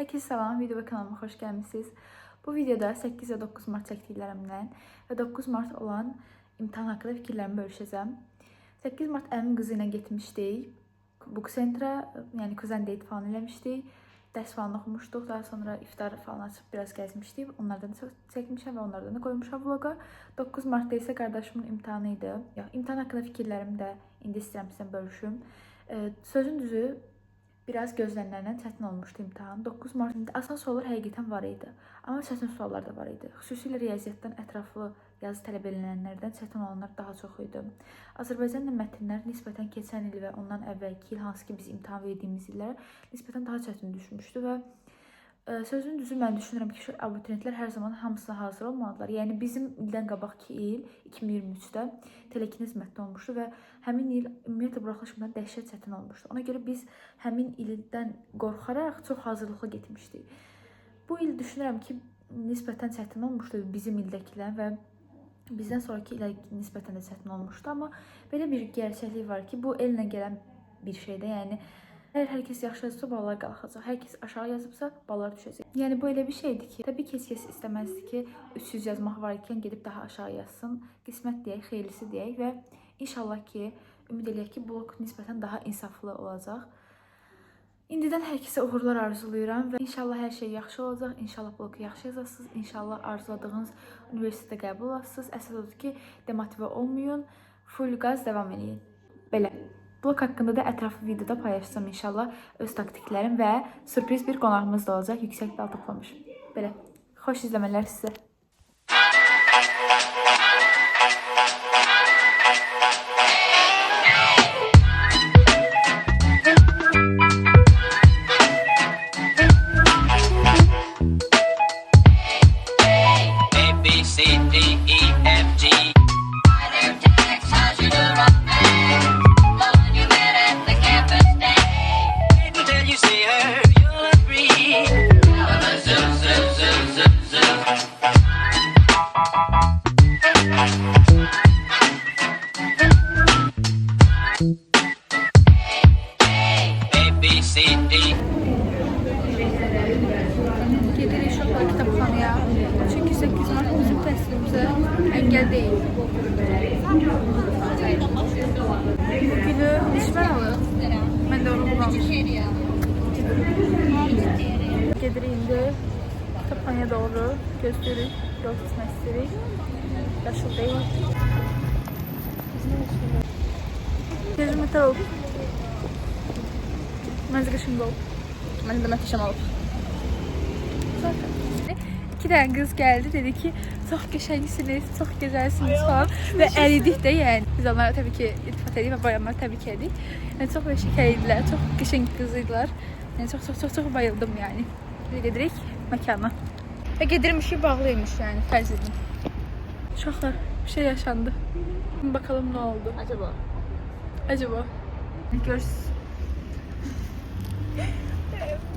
Herkese salam, video və kanalıma xoş gəlmisiniz. Bu videoda 8 və 9 mart çəkdiklərimdən və 9 mart olan imtahan haqqında fikirlərimi bölüşəcəm. 8 mart əmin qızı ilə getmişdik. Book Centra, yəni kuzen date falan eləmişdik. Dərs falan oxumuşduq. Daha sonra iftar falan açıb biraz gəzmişdik. Onlardan da çəkmişəm və onlardan da qoymuşam vloga. 9 martda isə qardaşımın imtahanı idi. İmtahan haqqında fikirlərimi də indi istəyirəm sizə bölüşüm. Sözün düzü, biraz gözləniləndən çətin olmuşdu imtahan. 9 martında asan suallar həqiqətən var idi. Amma çətin suallar da var idi. Xüsusilə riyaziyyatdan ətraflı yazı tələb edilənlərdən çətin olanlar daha çox idi. Azərbaycan dilində mətnlər nisbətən keçən il və ondan əvvəlki il, hansı ki biz imtahan verdiyimiz illərə nisbətən daha çətin düşmüşdü və sözün düzü mən düşünürəm ki, abituriyentlər hər zaman hamısına hazır olmalıdırlar. Yəni bizim ildən qabaqki il 2023-də telekiniz mətni olmuşdu və həmin il ümumiyyətlə buraxılış imtahanı dəhşət çətin olmuşdu. Ona görə biz həmin ildən qorxaraq çox hazırlıqlı getmişdik. Bu il düşünürəm ki, nisbətən çətin olmuşdu bizim ildəkilər və bizdən sonraki ilə nisbətən də çətin olmuşdu. Amma belə bir gerçəklik var ki, bu ellə gələn bir şeydə, yəni əgər hər kəs yaxşı yazıbsa, ballar qalxacaq. Hər kəs aşağı yazıbsa, ballar düşəcək. Yəni bu elə bir şeydir ki, təbii ki, heç kəs istəməzdi ki, 300 yazmaq varkən gedib daha aşağı yazsın. Qismət deyək, xeyirlisi deyək və inşallah ki, ümid eləyək ki, blok nisbətən daha insaflı olacaq. İndidən hər kəsə uğurlar arzulayıram və inşallah hər şey yaxşı olacaq. İnşallah bloku yaxşı yazasınız. İnşallah arzuladığınız universitetə qəbul olasınız. Əsas odur ki, demotivə olmayın. Full qaz davam edin. Belə. Blok haqqında da ətraflı videoda paylaşacağım inşallah öz taktiklərim və sürpriz bir qonağımız da olacaq. Yüksək bal toplamış. Belə. Xoş izləmələr sizə. Gedirik uşaqlar kitabxanaya. Çünki 8 mart bizim təhsilimizə əngəl deyil. Bu günü düşmən alır. Mən də onu bulmamışım. Gedirik indi kitabxanaya doğru gözləyirik. Yol keçmək istəyirik. Yaşıl deyil. Gözüm ötər olub. Məncə qışımda olub. Məncə də məhtəşəm olub. İki tane kız geldi, dedi ki çok qəşəngsiniz, çok güzelsiniz falan ve əridik də yəni. Biz onlara tabii ki iltifat edik və bayanlar təbrik edik. Yəni çox şəkər idilər, çox qəşəng qızıydılar. Yəni çox bayıldım yəni. Biz gedirik məkana. Və gedirmiş ki bağlıymış yəni, fərz edin. Uşaqlar, bir şey yaşandı. Bakalım ne oldu? Acaba. Görürsünüz.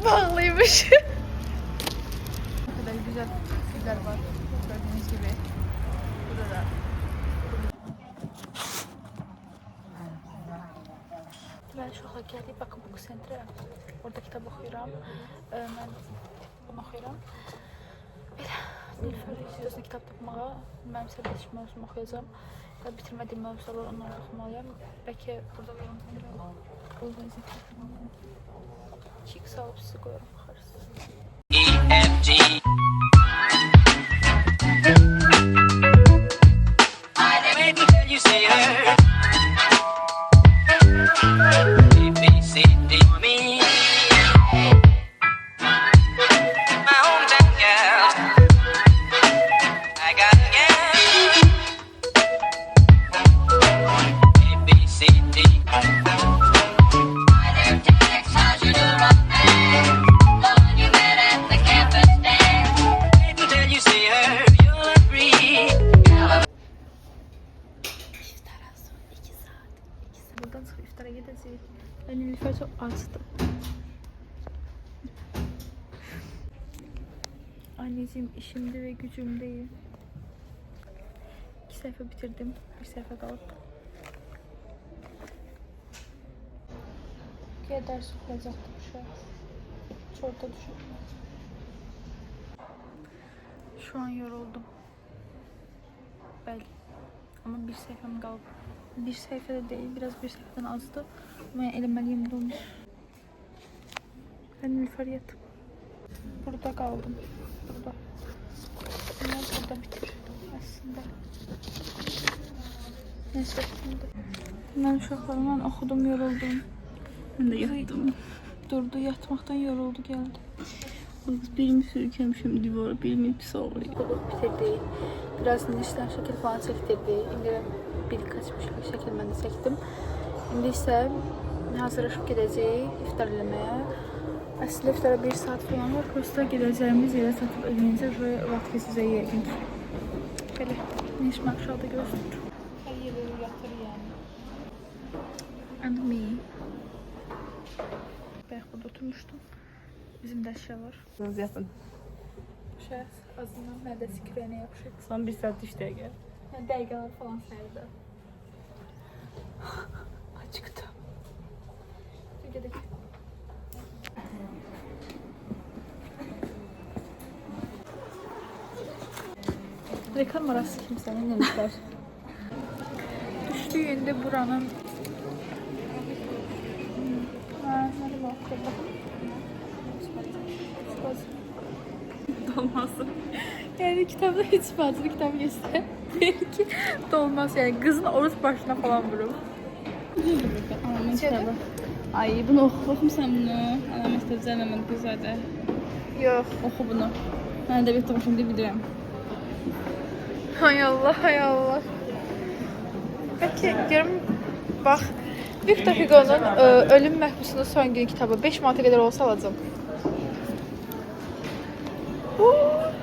Bağlıymış. Güzel güzel var. Gördüğünüz gibi. Burada da. Ben şoka geldim. Bakın Book Centra. Orada kitap okuyorum. Ben bunu okuyorum. Nilüfer istiyorsan kitap okumağa. Mənim isə 5 mövzum oxuyacağım. Bitirmədiyim mövzular onları oxumalıyam. Bəlkə burada uyğun izin. Çik salıb sizi qoyuram. Baxarsınız. EFG Buradan sonra iftara gideceğiz. Ben Nilüfer çok açtı. Anneciğim işimde ve gücümdeyim. 2 sayfa bitirdim. 1 sayfa kaldı. Ders okuyacaktım şu an. orada düşün. Şu an yoruldum. Belki. Ama bir sayfam kaldı. Bir sayfada değil, biraz bir sayfadan azdı. Ama eləməliyim bunu. Ben Nilüfer yattım. Burada kaldım. Burada. Bunu burada bitirdim aslında. Neyse şimdi. Ben uşaqlarımla oxudum, yoruldum. Ben de yattım. Durdu, yatmaktan yoruldu, geldi. Birimi sürüklemişim divara, birimi pis ağrıyor. Bitirdi. Biraz dişler şekil falan çektirdi. İndi birkaç bir şekil ben de çektim. İndi ise hazırlaşıp gideceğiz iftar eləməyə. Aslında iftara 1 saat falan var. Prosta gideceğimiz yere satıp eləyince ve vaxt sizə yəqin ki. Belə, Neşmə aşağıda görürsünüz. Hər yeri yatır yəni. And me. Ben burada oturmuştum. Bizim de eşya var. Siz yatın. Şey, azından mədəsi kürəyinə yapışır. Son 1 saat işteye gel. Yani dəqiqələr falan saydı. Acıktım. Gidelim. Reklam arası kimsenin demişler. Düştüğünde buranın hadi bakalım. Dolması. Yani kitapta hiç fazla kitap geçse belki dolmaz yani kızın oruz başına falan vurur. Alamet kitabı. Ay bunu oxum sen bunu. Alamet kitabı hemen güzeldi. Yok. Oxu bunu. Ben de bir tam şimdi biliyorum. Hay Allah, hay Allah. Peki görüm bak Victor Hugo'nun Ölüm Məhbusunun son günü kitabı 5 manata kadar olsa alacağım.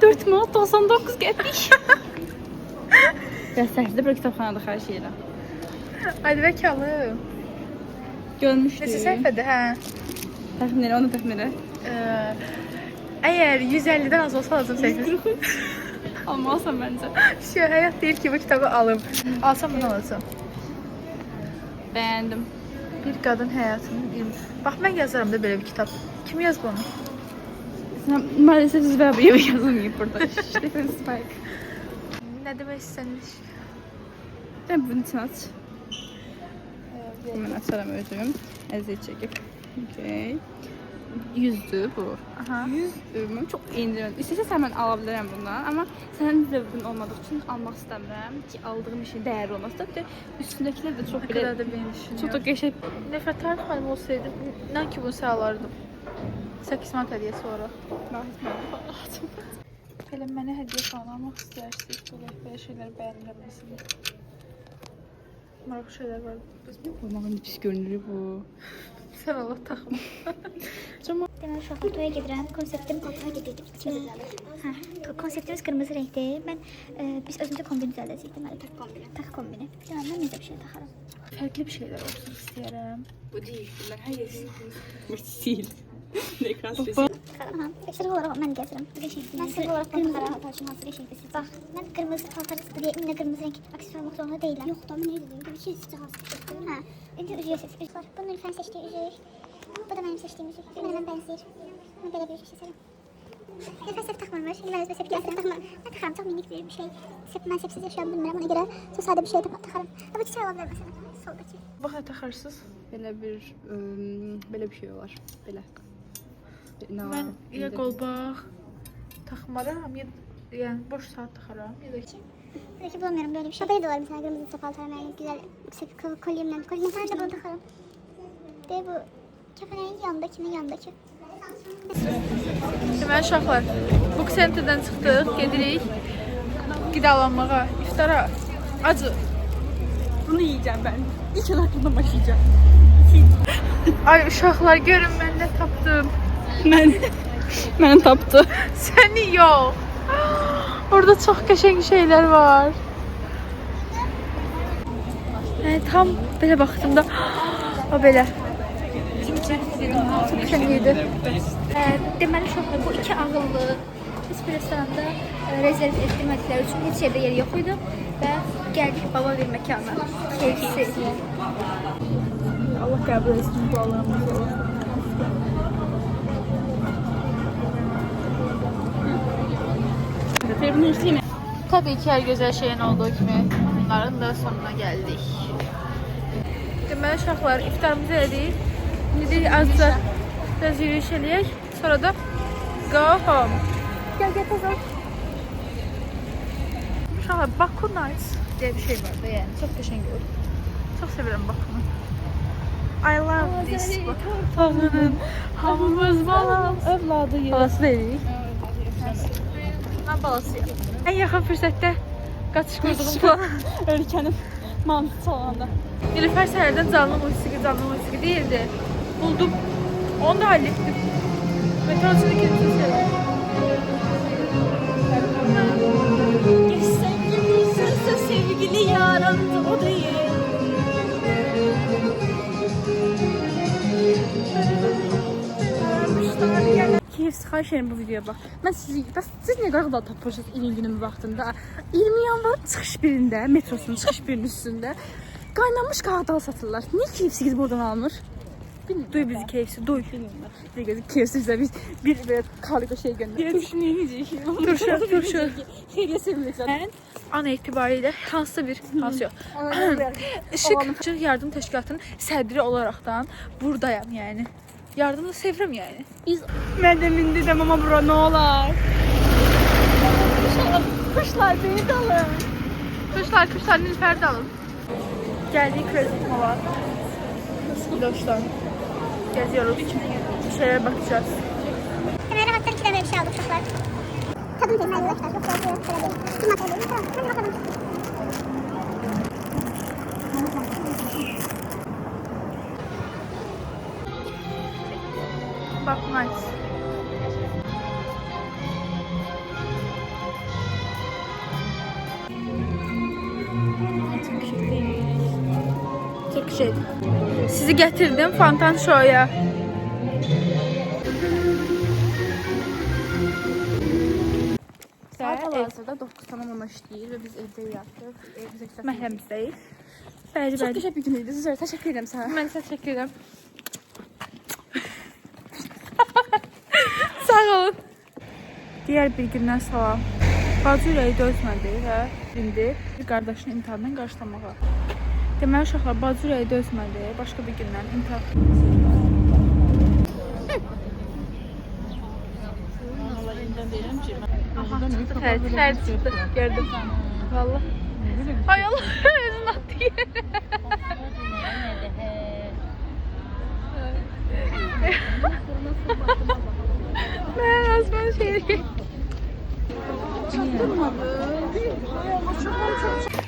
4 manat 99 qəpik. Ya səhvdə bir kitabxanada xaric edirəm. Hadi bakalım. Görmüşdüm. Neçə səhifədir, hə? Təxmin elə, onu təxmin elə. Əgər 150'den az olsa alacağım səhifə. Almalısın məncə. Şey, həyat deyir ki bu kitabı alım. Alsam bunu alacağım. Bəyəndim. Bir qadın həyatının ilmi. Bax mən yazaram da belə bir kitab. Kim yazdı onu? Maalesef siz bir yazılmayıb burada. Stephen Spike. Nə demək istəmiş? Ben bunun için aç. Hemen açarım özüm. Əziyyət çəkib. Okay. 100'dür bu. Aha. 100 mən çox endirəm. İstəsə mən ala bilərəm bundan, amma sənin zövqün olmadığı üçün almaq istəmirəm ki, aldığım işin dəyərli olmasın. Bir də üstündəkilər də çox Ne belə kadar da beni düşünüyor. çox da qəşəng. Nefrettar Hanım olsaydı inan ki bunu sağlardım. 8 manat hediye sonra. Hele mənə hediye falan almaq istəyirsiniz. Böyle şeyler beğenilmesini. Maraq şeyler var. Qoymağın pis görünür bu. Sen Allah taxma. Deməli uşaqlar toya gedirəm. Konseptim konseptimiz qırmızı renkdir. Mən biz özümüzə kombin düzəldəcəyik deməli tak kombini. Deməli mən necə bir şey taxaram. Farklı bir şeyler olsun istəyirəm. Bu deyil. Bunlar hər yerisi. Bu sil. Ekran sesi. Aha, sırf olaraq mən gəzirəm. Mən sırf olaraq qırmızı paltar üçün hansı reşenkdə istəyirəm. Bax, mən qırmızı paltar istədiyə indi qırmızı renk aksesuar olmaq zorunda deyiləm. Yox da, mən elə deyim. Bir şey sizə hansı seçdim. Hə, indi üzüyə seçdim. Bu Nilüferin seçdiyi üzük. Bu da mənim seçdiyim üzük. Mənə bənzəyir. Mən belə bir şey seçərəm. Nilüfer sep taxmırmış. Mən özümə sep gətirəm taxmıram. Mən taxaram, çox minik bir şey. Mən sepsiz yaşayan bilmirəm, ona görə çox sadə bir şey taxaram. Bu çiçək ola bilər məsələn, soldakı. Bax nə taxarsınız? Belə bir şey var. Belə. Mən ya qolbaq taxmaram, ya yəni boş saat taxaram, ya da ki Belki bulamıyorum böyle bir şey. Haberi de var mesela kırmızı paltar yani güzel yüksek kolyemden. Kolyemden sadece bunu takarım. De bu kefenin yandaki. Deməli uşaqlar, bu sentrdən çıxdıq, gedirik qidalanmağa, iftara. Acı. Bunu yiyeceğim ben. İlk olarak başlayacağım. Ay uşaqlar görün mən nə tapdım. Mən tapdı. Səni yox. Orada çox qəşəng şeylər var. Tam belə baxdığımda o belə. Çox qəşəng idi. Deməli uşaqlar bu iki ağıllı biz bir restoranda rezerv etdirmədikləri üçün heç yerdə yer yox idi və gəldik baba bir məkana. KFC. Allah qəbul etsin bu Allah'ımızı. bunu istəyim. Tabii ki her güzel şeyin olduğu gibi bunların da sonuna geldik. Deməli uşaqlar iftarımızı elədik. İndi azca biraz yürüyüş eləyək. Sonra da go home. Gel tezor. Uşaqlar Baku Nights diye bir şey var da yani çok qəşəng olur. Çok severim Baku'nu. I love this. Tağının hamımız balam. Övladıyıq. Balası deyilik. Ben balasıyım. En yakın fırsatda qaçış qurduğum plan. Ölkənin mantısı çalanda. Nilüfer Sərdən canlı musiki değildi. Buldum. Onu da hallettim. Metrosunu ikinci seviyorum. Geçsən gülürsünsə sevgili yarandı o değil. KFC xahiş edirəm bu videoya bax. Siz niyə qarğıda tapırsınız ilin günün vaxtında? 20 yanvar çıxış birində, metrosunun çıxış birinin üstündə qaynanmış qağdal satırlar. Niyə KFC gidib oradan almır? Duy bizi KFC, duy. Ne gözü KFC bizə biz bir belə kargo şey göndərir. Turşu niyə necək? Turşu. Xeyriyə sevindik zaten. An etibariyle hansısa bir, hansı yok. Işık Yardım Təşkilatının sədri olaraktan buradayım yani. Yardımı sevirəm yani. Biz mən də mindirəm amma bura nə olar? Kuşlar beni de alın. Kuşlar Nilüfer'i de alın. Geldik Credit Mall'a. Dostlar. Geziyoruz. Bir şeylere bakacağız. Hemen rahattan 2 tane bir şey aldık çocuklar. Kadın teyze arkadaşlar çok sevdiğim sıra değil. Kızım atölyeyi tamam. Hadi bakalım. Bak nice. Çok şey. Sizi getirdim Fantan Show'ya. Saat hal-hazırda 9 tamamına işləyir və biz evdə yatdıq. Evimizə kitap Məhəmizdeyiz. Çok qəşəng bir gün idi. Sizə təşəkkür edirəm sənə. Ben size teşekkür ederim. Sağ olun. Diğer bir gündən salam. Bacı ürəyi dözmədi və indi bir qardaşını imtahandan qarşılamağa. Deməli uşaqlar bacı ürəyi dözmədi. Başqa bir gündən imtahan. Aha, çıxdı fərdi çıxdı. Gördüm. Vallahi. Ay Allah, özün attı yerə. Ben Asman şehri.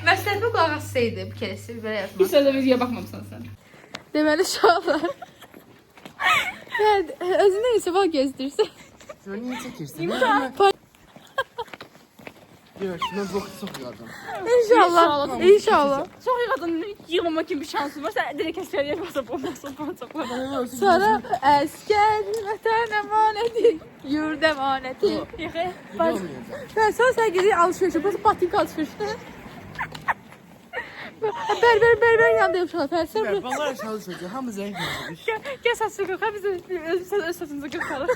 Məsləhətə qulaq assaydı bir kərəsi belə yazmaq. Bir sözə videoya baxmamısan sən. Deməli uşaqlar. Özündən isə bak gezdirsən. Sen niye çekirsin? Yok, şuna bok sokuyorum. İnşallah. İnşallah. Çox yığadın yığmama kimi bir şansın var. Sən direkt əsgəriyə basıb olmazsa falan. Sonra əskər vətən əmanəti, yurd əmanəti. Sən gidiyorsun alışverişe, burası patik alışverişte. Berber yanındayım şu an. Sen Vallahi çalışacak. Hamı zayıf olmuş. Gəl saçı qırxa, biz öz saçımızı qırxarıq.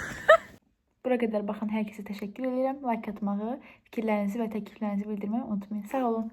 Bura qədər baxan hər kəsə təşəkkür edirəm. Like atmağı, fikirlərinizi və təkliflərinizi bildirməyi unutmayın. Sağ olun.